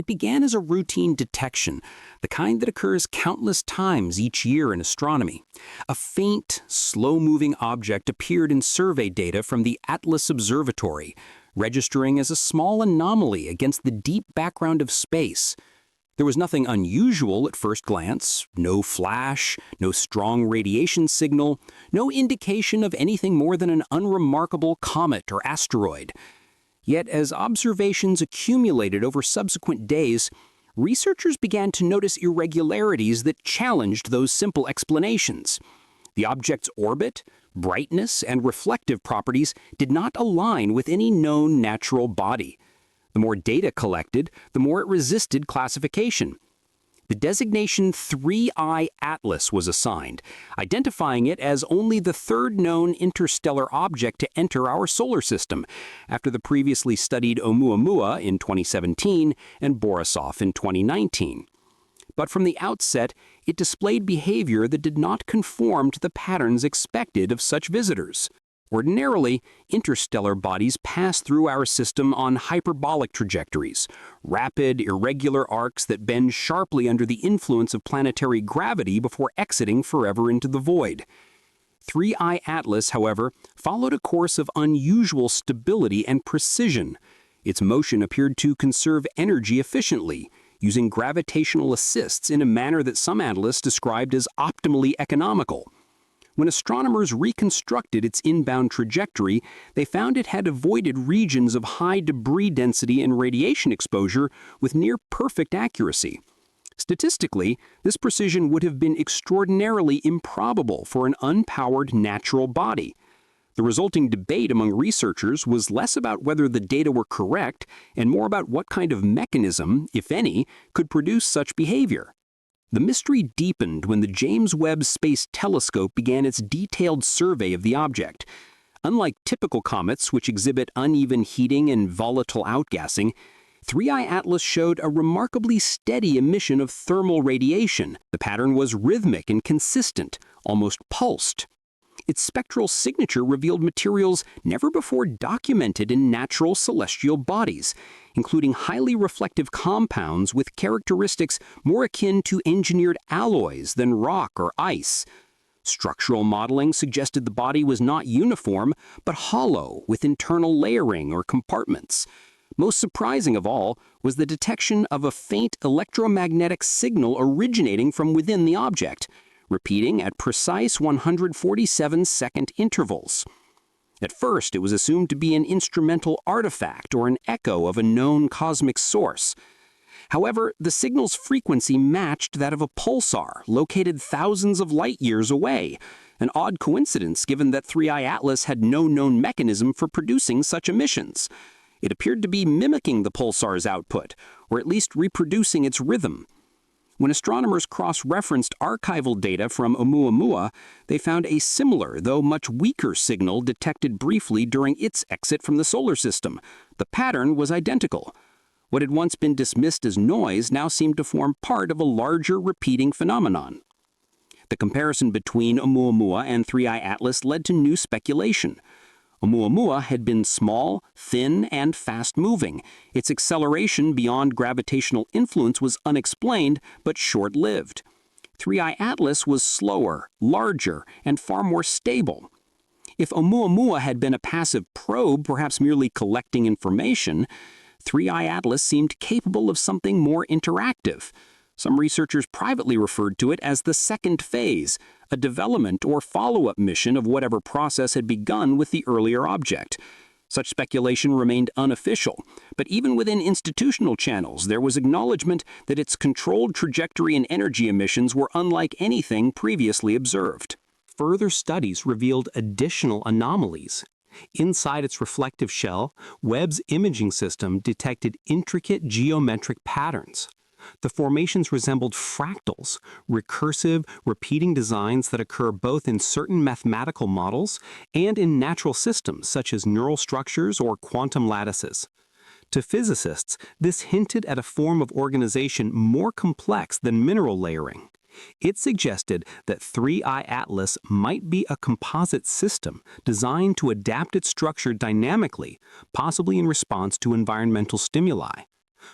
began as a routine detection, the kind that occurs countless times each year in astronomy. A faint, slow-moving object appeared in survey data from the Atlas Observatory, registering as a small anomaly against the deep background of space. There was nothing unusual at first glance, no flash, no strong radiation signal, no indication of anything more than an unremarkable comet or asteroid. Yet as observations accumulated over subsequent days, researchers began to notice irregularities that challenged those simple explanations. The object's orbit, brightness, and reflective properties did not align with any known natural body. The more data collected, the more it resisted classification. The designation 3I Atlas was assigned, identifying it as only the third known interstellar object to enter our solar system, after the previously studied Oumuamua in 2017 and Borisov in 2019. But from the outset, it displayed behavior that did not conform to the patterns expected of such visitors. Ordinarily, interstellar bodies pass through our system on hyperbolic trajectories, rapid, irregular arcs that bend sharply under the influence of planetary gravity before exiting forever into the void. 3I Atlas, however, followed a course of unusual stability and precision. Its motion appeared to conserve energy efficiently, using gravitational assists in a manner that some analysts described as optimally economical. When astronomers reconstructed its inbound trajectory, they found it had avoided regions of high debris density and radiation exposure with near-perfect accuracy. Statistically, this precision would have been extraordinarily improbable for an unpowered natural body. The resulting debate among researchers was less about whether the data were correct and more about what kind of mechanism, if any, could produce such behavior. The mystery deepened when the James Webb Space Telescope began its detailed survey of the object. Unlike typical comets, which exhibit uneven heating and volatile outgassing, 3I Atlas showed a remarkably steady emission of thermal radiation. The pattern was rhythmic and consistent, almost pulsed. Its spectral signature revealed materials never before documented in natural celestial bodies, including highly reflective compounds with characteristics more akin to engineered alloys than rock or ice. Structural modeling suggested the body was not uniform, but hollow, with internal layering or compartments. Most surprising of all was the detection of a faint electromagnetic signal originating from within the object, repeating at precise 147-second intervals. At first, it was assumed to be an instrumental artifact or an echo of a known cosmic source. However, the signal's frequency matched that of a pulsar located thousands of light-years away, an odd coincidence given that 3I Atlas had no known mechanism for producing such emissions. It appeared to be mimicking the pulsar's output, or at least reproducing its rhythm. When astronomers cross-referenced archival data from Oumuamua, they found a similar, though much weaker signal detected briefly during its exit from the solar system. The pattern was identical. What had once been dismissed as noise now seemed to form part of a larger repeating phenomenon. The comparison between Oumuamua and 3I Atlas led to new speculation. Oumuamua had been small, thin, and fast-moving. Its acceleration beyond gravitational influence was unexplained, but short-lived. 3I Atlas was slower, larger, and far more stable. If Oumuamua had been a passive probe, perhaps merely collecting information, 3I Atlas seemed capable of something more interactive. Some researchers privately referred to it as the second phase, a development or follow-up mission of whatever process had begun with the earlier object. Such speculation remained unofficial, but even within institutional channels, there was acknowledgement that its controlled trajectory and energy emissions were unlike anything previously observed. Further studies revealed additional anomalies. Inside its reflective shell, Webb's imaging system detected intricate geometric patterns. The formations resembled fractals, recursive, repeating designs that occur both in certain mathematical models and in natural systems such as neural structures or quantum lattices. To physicists, this hinted at a form of organization more complex than mineral layering. It suggested that 3I Atlas might be a composite system designed to adapt its structure dynamically, possibly in response to environmental stimuli.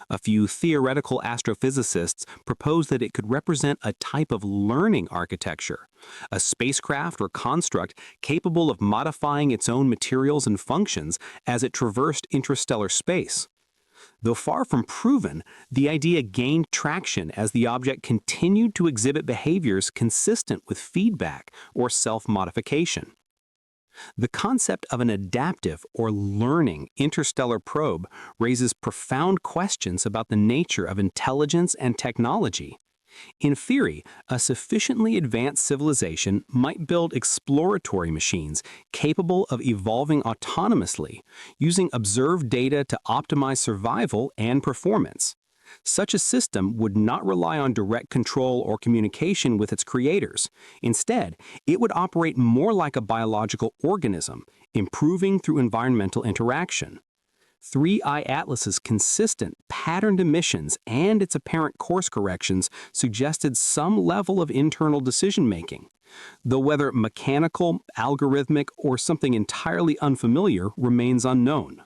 A few theoretical astrophysicists propose that it could represent a type of learning architecture, a spacecraft or construct capable of modifying its own materials and functions as it traversed interstellar space. Though far from proven, the idea gained traction as the object continued to exhibit behaviors consistent with feedback or self-modification. The concept of an adaptive or learning interstellar probe raises profound questions about the nature of intelligence and technology. In theory, a sufficiently advanced civilization might build exploratory machines capable of evolving autonomously, using observed data to optimize survival and performance. Such a system would not rely on direct control or communication with its creators. Instead, it would operate more like a biological organism, improving through environmental interaction. 3I Atlas's consistent, patterned emissions and its apparent course corrections suggested some level of internal decision-making, though whether mechanical, algorithmic, or something entirely unfamiliar remains unknown.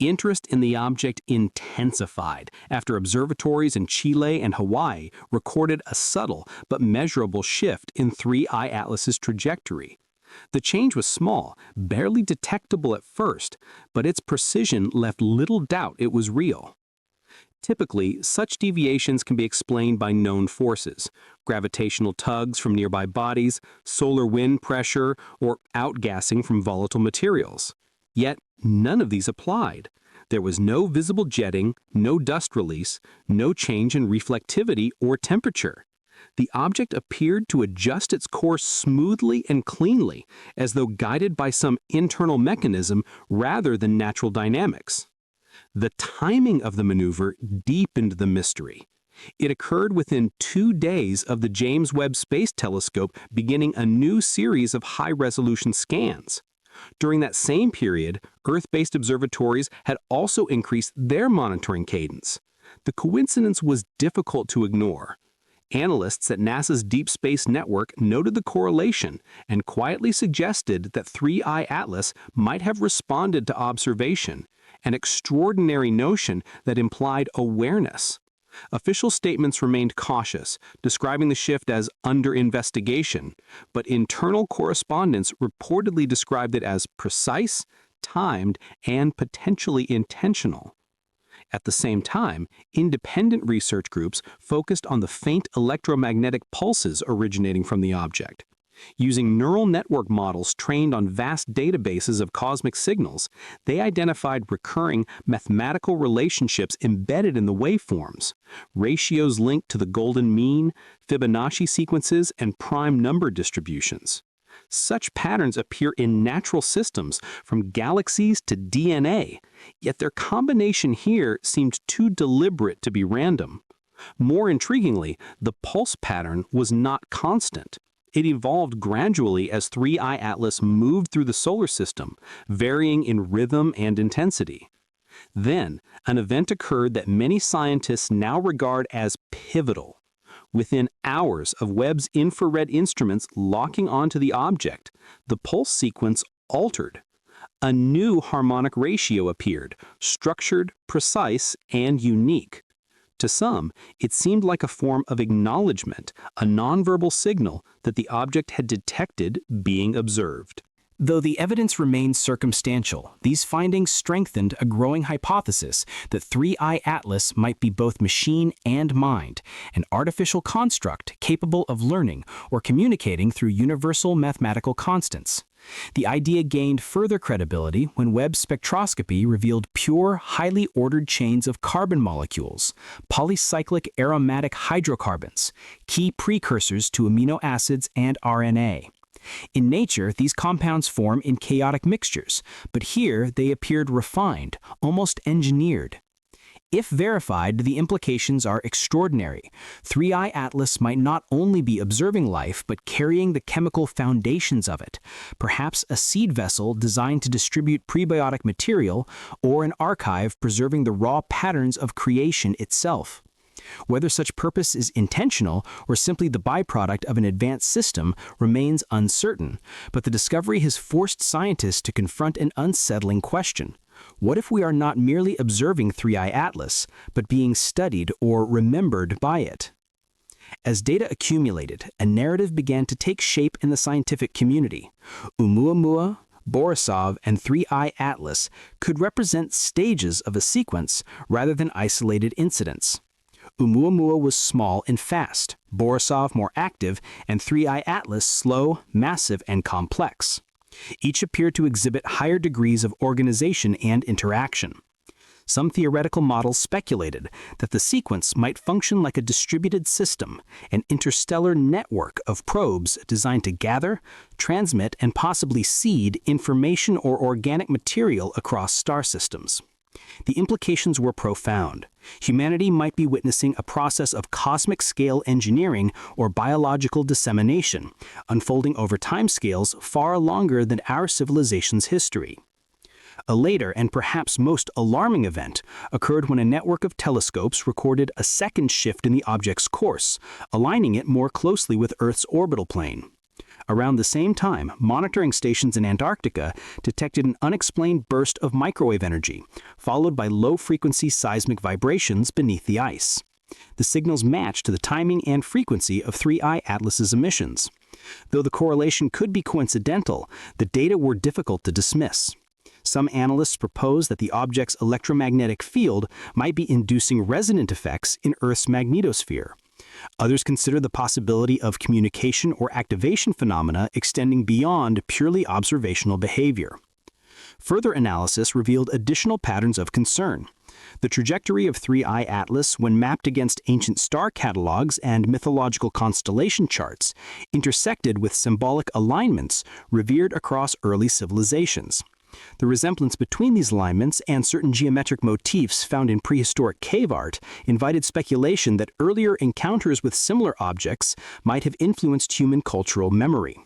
Interest in the object intensified after observatories in Chile and Hawaii recorded a subtle but measurable shift in 3I Atlas's trajectory. The change was small, barely detectable at first, but its precision left little doubt it was real. Typically, such deviations can be explained by known forces: gravitational tugs from nearby bodies, solar wind pressure, or outgassing from volatile materials. Yet, none of these applied. There was no visible jetting, no dust release, no change in reflectivity or temperature. The object appeared to adjust its course smoothly and cleanly, as though guided by some internal mechanism rather than natural dynamics. The timing of the maneuver deepened the mystery. It occurred within 2 days of the James Webb Space Telescope beginning a new series of high-resolution scans. During that same period, Earth-based observatories had also increased their monitoring cadence. The coincidence was difficult to ignore. Analysts at NASA's Deep Space Network noted the correlation and quietly suggested that 3I Atlas might have responded to observation, an extraordinary notion that implied awareness. Official statements remained cautious, describing the shift as under investigation, but internal correspondence reportedly described it as precise, timed, and potentially intentional. At the same time, independent research groups focused on the faint electromagnetic pulses originating from the object. Using neural network models trained on vast databases of cosmic signals, they identified recurring mathematical relationships embedded in the waveforms, ratios linked to the golden mean, Fibonacci sequences, and prime number distributions. Such patterns appear in natural systems, from galaxies to DNA, yet their combination here seemed too deliberate to be random. More intriguingly, the pulse pattern was not constant. It evolved gradually as 3I Atlas moved through the solar system, varying in rhythm and intensity. Then, an event occurred that many scientists now regard as pivotal. Within hours of Webb's infrared instruments locking onto the object, the pulse sequence altered. A new harmonic ratio appeared, structured, precise, and unique. To some, it seemed like a form of acknowledgement, a nonverbal signal that the object had detected being observed. Though the evidence remains circumstantial, these findings strengthened a growing hypothesis that 3I Atlas might be both machine and mind, an artificial construct capable of learning or communicating through universal mathematical constants. The idea gained further credibility when Webb's spectroscopy revealed pure, highly ordered chains of carbon molecules, polycyclic aromatic hydrocarbons, key precursors to amino acids and RNA. In nature, these compounds form in chaotic mixtures, but here they appeared refined, almost engineered. If verified, the implications are extraordinary. 3I Atlas might not only be observing life, but carrying the chemical foundations of it, perhaps a seed vessel designed to distribute prebiotic material, or an archive preserving the raw patterns of creation itself. Whether such purpose is intentional or simply the byproduct of an advanced system remains uncertain, but the discovery has forced scientists to confront an unsettling question. What if we are not merely observing 3I Atlas, but being studied or remembered by it? As data accumulated, a narrative began to take shape in the scientific community. Oumuamua, Borisov, and 3I Atlas could represent stages of a sequence rather than isolated incidents. Oumuamua was small and fast, Borisov more active, and 3I Atlas slow, massive, and complex. Each appeared to exhibit higher degrees of organization and interaction. Some theoretical models speculated that the sequence might function like a distributed system, an interstellar network of probes designed to gather, transmit, and possibly seed information or organic material across star systems. The implications were profound. Humanity might be witnessing a process of cosmic-scale engineering or biological dissemination, unfolding over timescales far longer than our civilization's history. A later and perhaps most alarming event occurred when a network of telescopes recorded a second shift in the object's course, aligning it more closely with Earth's orbital plane. Around the same time, monitoring stations in Antarctica detected an unexplained burst of microwave energy, followed by low-frequency seismic vibrations beneath the ice. The signals matched the timing and frequency of 3I Atlas's emissions. Though the correlation could be coincidental, the data were difficult to dismiss. Some analysts propose that the object's electromagnetic field might be inducing resonant effects in Earth's magnetosphere. Others consider the possibility of communication or activation phenomena extending beyond purely observational behavior. Further analysis revealed additional patterns of concern. The trajectory of 3I Atlas, when mapped against ancient star catalogs and mythological constellation charts, intersected with symbolic alignments revered across early civilizations. The resemblance between these alignments and certain geometric motifs found in prehistoric cave art invited speculation that earlier encounters with similar objects might have influenced human cultural memory.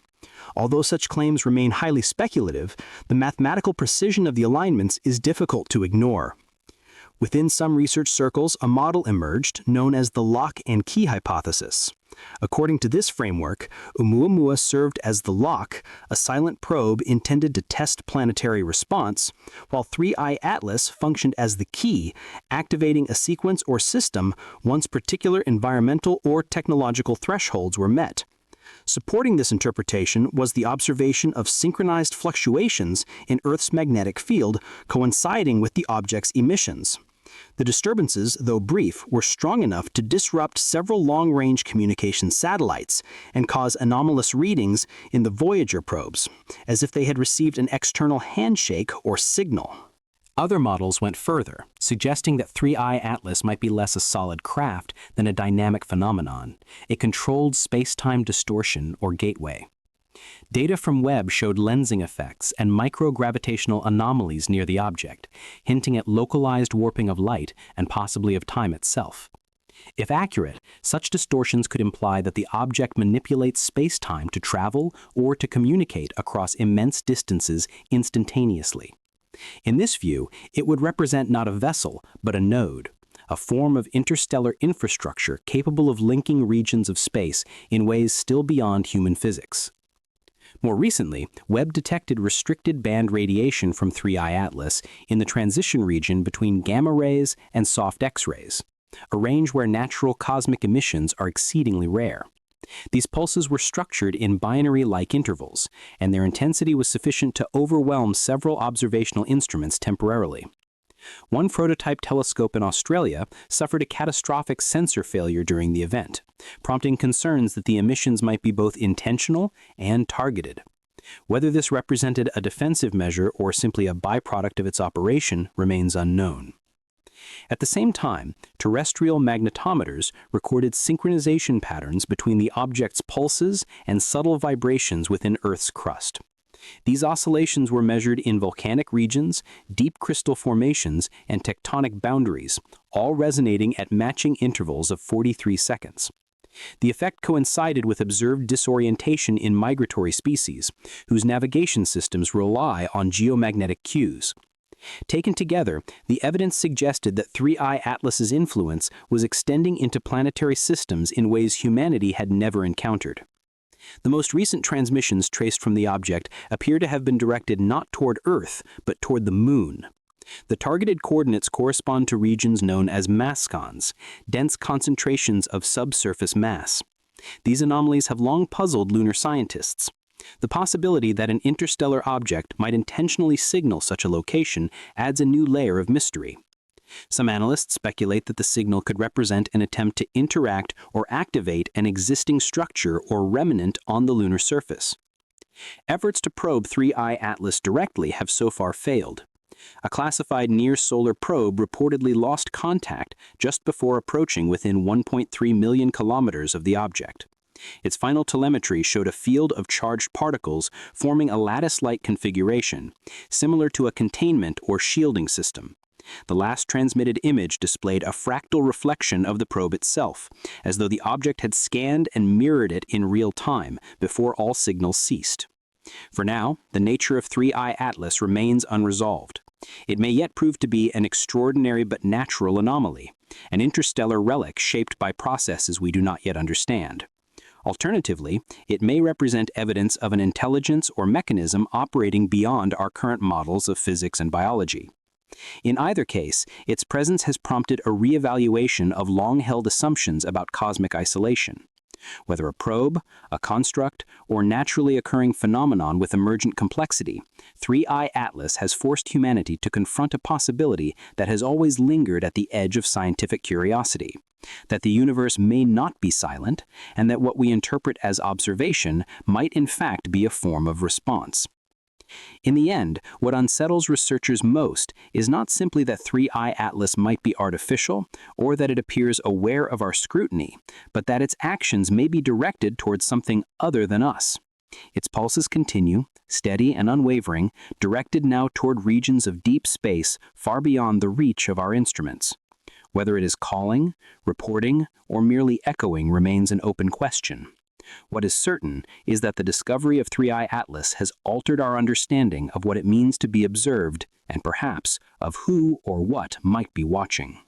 Although such claims remain highly speculative, the mathematical precision of the alignments is difficult to ignore. Within some research circles, a model emerged known as the lock and key hypothesis. According to this framework, Oumuamua served as the lock, a silent probe intended to test planetary response, while 3I Atlas functioned as the key, activating a sequence or system once particular environmental or technological thresholds were met. Supporting this interpretation was the observation of synchronized fluctuations in Earth's magnetic field coinciding with the object's emissions. The disturbances, though brief, were strong enough to disrupt several long-range communication satellites and cause anomalous readings in the Voyager probes, as if they had received an external handshake or signal. Other models went further, suggesting that 3I Atlas might be less a solid craft than a dynamic phenomenon, a controlled space-time distortion or gateway. Data from Webb showed lensing effects and microgravitational anomalies near the object, hinting at localized warping of light and possibly of time itself. If accurate, such distortions could imply that the object manipulates space-time to travel or to communicate across immense distances instantaneously. In this view, it would represent not a vessel, but a node, a form of interstellar infrastructure capable of linking regions of space in ways still beyond human physics. More recently, Webb detected restricted band radiation from 3I Atlas in the transition region between gamma rays and soft X-rays, a range where natural cosmic emissions are exceedingly rare. These pulses were structured in binary-like intervals, and their intensity was sufficient to overwhelm several observational instruments temporarily. One prototype telescope in Australia suffered a catastrophic sensor failure during the event, prompting concerns that the emissions might be both intentional and targeted. Whether this represented a defensive measure or simply a byproduct of its operation remains unknown. At the same time, terrestrial magnetometers recorded synchronization patterns between the object's pulses and subtle vibrations within Earth's crust. These oscillations were measured in volcanic regions, deep crystal formations, and tectonic boundaries, all resonating at matching intervals of 43 seconds. The effect coincided with observed disorientation in migratory species, whose navigation systems rely on geomagnetic cues. Taken together, the evidence suggested that 3I Atlas's influence was extending into planetary systems in ways humanity had never encountered. The most recent transmissions traced from the object appear to have been directed not toward Earth, but toward the Moon. The targeted coordinates correspond to regions known as mascons, dense concentrations of subsurface mass. These anomalies have long puzzled lunar scientists. The possibility that an interstellar object might intentionally signal such a location adds a new layer of mystery. Some analysts speculate that the signal could represent an attempt to interact or activate an existing structure or remnant on the lunar surface. Efforts to probe 3I Atlas directly have so far failed. A classified near-solar probe reportedly lost contact just before approaching within 1.3 million kilometers of the object. Its final telemetry showed a field of charged particles forming a lattice-like configuration, similar to a containment or shielding system. The last transmitted image displayed a fractal reflection of the probe itself, as though the object had scanned and mirrored it in real time before all signals ceased. For now, the nature of 3I Atlas remains unresolved. It may yet prove to be an extraordinary but natural anomaly, an interstellar relic shaped by processes we do not yet understand. Alternatively, it may represent evidence of an intelligence or mechanism operating beyond our current models of physics and biology. In either case, its presence has prompted a reevaluation of long-held assumptions about cosmic isolation. Whether a probe, a construct, or naturally occurring phenomenon with emergent complexity, 3I Atlas has forced humanity to confront a possibility that has always lingered at the edge of scientific curiosity: that the universe may not be silent, and that what we interpret as observation might in fact be a form of response. In the end, what unsettles researchers most is not simply that 3I Atlas might be artificial or that it appears aware of our scrutiny, but that its actions may be directed towards something other than us. Its pulses continue, steady and unwavering, directed now toward regions of deep space far beyond the reach of our instruments. Whether it is calling, reporting, or merely echoing remains an open question. What is certain is that the discovery of 3I Atlas has altered our understanding of what it means to be observed and perhaps of who or what might be watching.